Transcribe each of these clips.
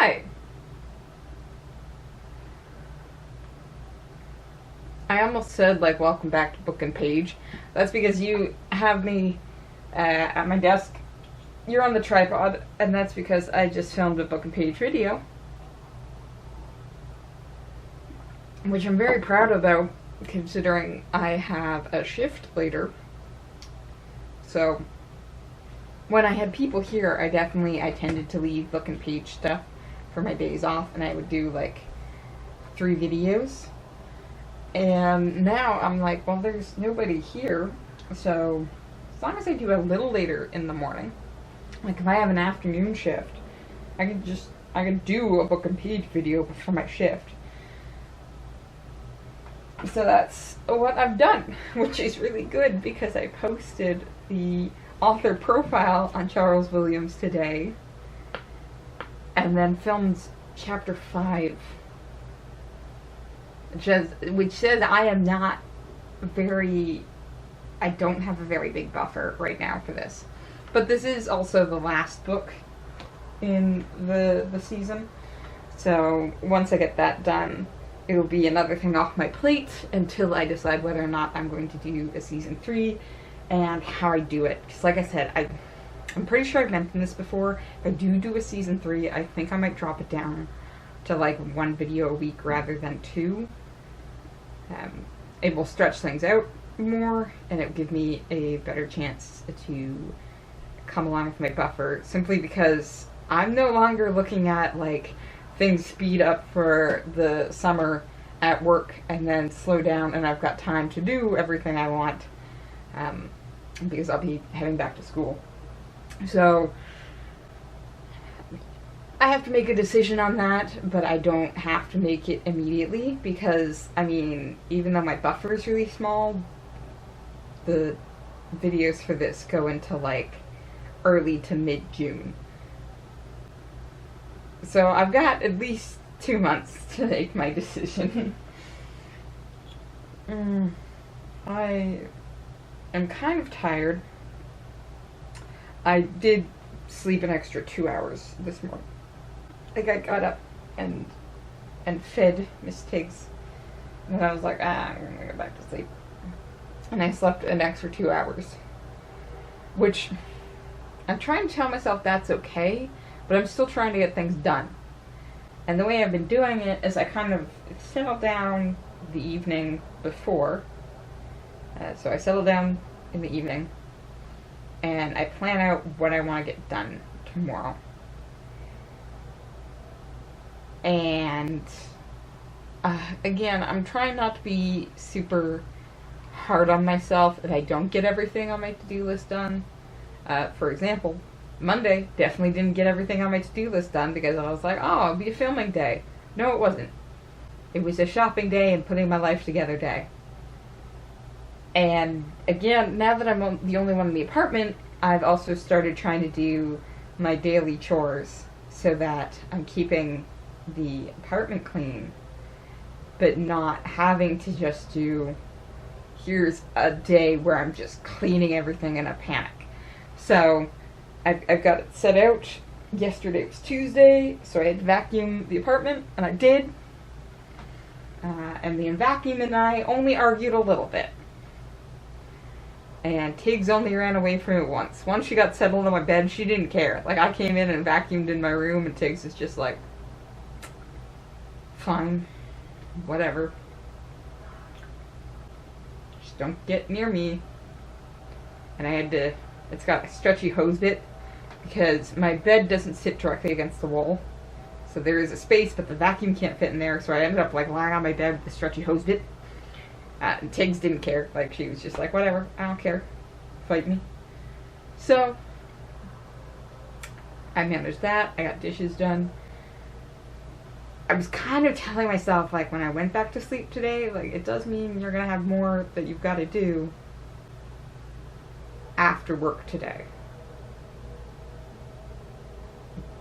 Hi! I almost said, like, welcome back to Book and Page. That's because you have me at my desk. You're on the tripod, and that's because I just filmed a Book and Page video. Which I'm very proud about, considering I have a shift later. So, when I had people here, I tended to leave Book and Page stuff for my days off, and I would do, like, 3 videos. And now I'm like, well, there's nobody here, so as long as I do a little later in the morning, like if I have an afternoon shift, I could do a Book and Page video before my shift. So that's what I've done, which is really good because I posted the author profile on Charles Williams today, and then filmed chapter 5. Which says I don't have a very big buffer right now for this. But this is also the last book in the season. So once I get that done, it'll be another thing off my plate until I decide whether or not I'm going to do a season 3 and how I do it. Because like I said, I'm pretty sure I've mentioned this before. If I do a season 3, I think I might drop it down to like 1 video a week rather than 2. It will stretch things out more, and it will give me a better chance to come along with my buffer, simply because I'm no longer looking at like things speed up for the summer at work and then slow down and I've got time to do everything I want, because I'll be heading back to school. So I have to make a decision on that, but I don't have to make it immediately because, I mean, even though my buffer is really small, the videos for this go into like early to mid-June. So I've got at least 2 months to make my decision. I am kind of tired. I did sleep an extra 2 hours this morning. Like, I got up and fed Miss Tiggs, and then I was like, I'm gonna go back to sleep. And I slept an extra 2 hours, which I'm trying to tell myself that's okay, but I'm still trying to get things done. And the way I've been doing it is I kind of settle down the evening before. So I settle down in the evening, and I plan out what I want to get done tomorrow. And again, I'm trying not to be super hard on myself if I don't get everything on my to-do list done. For example, Monday definitely didn't get everything on my to-do list done because I was like, oh, it'll be a filming day. No, it wasn't. It was a shopping day and putting my life together day. And again, now that I'm the only one in the apartment, I've also started trying to do my daily chores so that I'm keeping the apartment clean, but not having to just do, here's a day where I'm just cleaning everything in a panic. So I've got it set out. Yesterday was Tuesday, so I had to vacuum the apartment, and I did. And the vacuum and I only argued a little bit. And Tiggs only ran away from it once. Once she got settled on my bed, she didn't care. Like, I came in and vacuumed in my room, and Tiggs is just like, fine, whatever. Just don't get near me. And I had to, it's got a stretchy hose bit, because my bed doesn't sit directly against the wall. So there is a space, but the vacuum can't fit in there, so I ended up like lying on my bed with the stretchy hose bit. And Tiggs didn't care. Like, she was just like, whatever, I don't care. Fight me. So I managed that. I got dishes done. I was kind of telling myself, like, when I went back to sleep today, like, it does mean you're gonna have more that you've got to do after work today.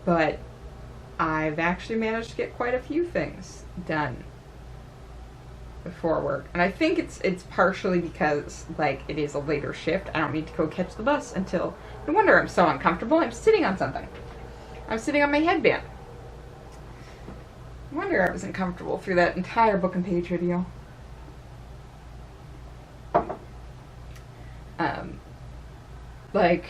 But I've actually managed to get quite a few things done before work. And I think it's partially because, like, it is a later shift. I don't need to go catch the bus until... No wonder I'm so uncomfortable. I'm sitting on something. I'm sitting on my headband. I wonder I wasn't comfortable through that entire book and page video. Like,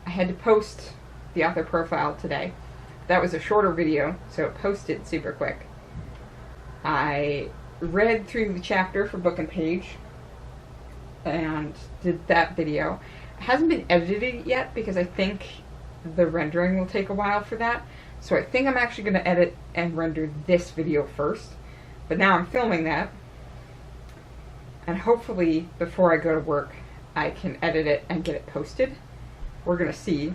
I had to post the author profile today. That was a shorter video, so it posted super quick. I read through the chapter for book and page and did that video. It hasn't been edited yet because I think the rendering will take a while for that. So I think I'm actually going to edit and render this video first. But now I'm filming that. And hopefully before I go to work I can edit it and get it posted. We're going to see.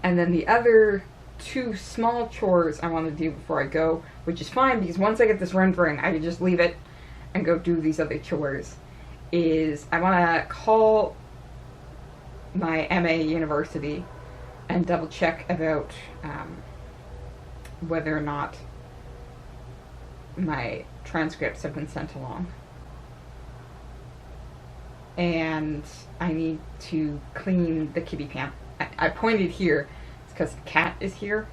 And then the other 2 small chores I want to do before I go, which is fine because once I get this rendering I can just leave it and go do these other chores, is I want to call my MA university and double check about whether or not my transcripts have been sent along. And I need to clean the kitty pan. I pointed here, it's because the cat is here.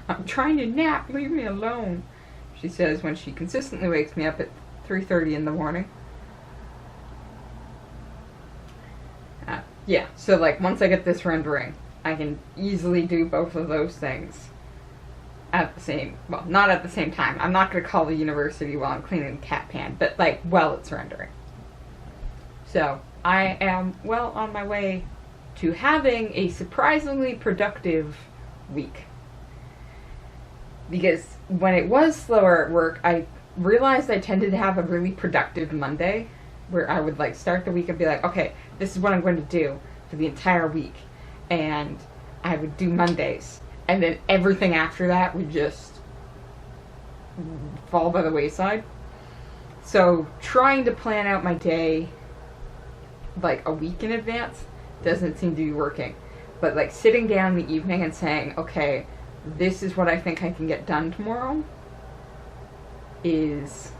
I'm trying to nap, leave me alone, she says when she consistently wakes me up at 3:30 in the morning. Yeah, so like once I get this rendering, I can easily do both of those things at the same, well, not at the same time. I'm not going to call the university while I'm cleaning the cat pan, but like while it's rendering. So I am well on my way to having a surprisingly productive week. Because when it was slower at work, I realized I tended to have a really productive Monday, where I would like start the week and be like, okay, this is what I'm going to do for the entire week. And I would do Mondays. And then everything after that would just fall by the wayside. So trying to plan out my day like a week in advance doesn't seem to be working. But like sitting down in the evening and saying, okay, this is what I think I can get done tomorrow is,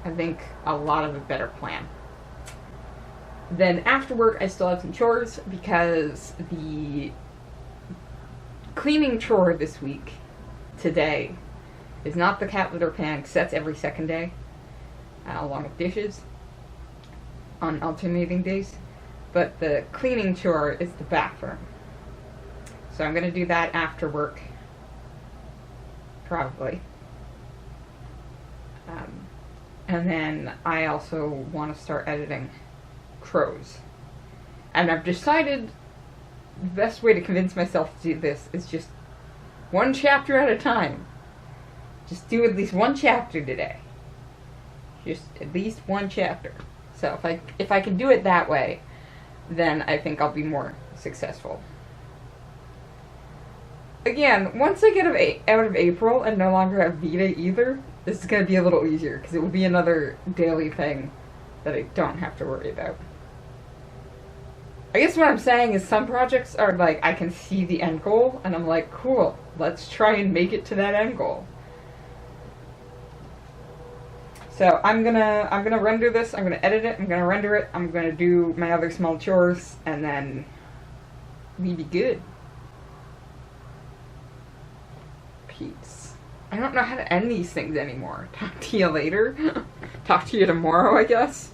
I think, a lot of a better plan. Then after work I still have some chores because the cleaning chore this week, today, is not the cat litter pan because that's every second day, along with dishes on alternating days. But the cleaning chore is the bathroom. So I'm going to do that after work, probably. And then I also want to start editing Chores. And I've decided the best way to convince myself to do this is just one chapter at a time. Just do at least one chapter today. Just at least one chapter. So if I can do it that way, then I think I'll be more successful. Again, once I get out of April and no longer have VEDA either, this is going to be a little easier because it will be another daily thing that I don't have to worry about. I guess what I'm saying is some projects are like, I can see the end goal and I'm like, cool, let's try and make it to that end goal. So I'm gonna render this, I'm gonna edit it, I'm gonna render it, I'm gonna do my other small chores, and then we be good. Peace. I don't know how to end these things anymore. Talk to you later. Talk to you tomorrow, I guess.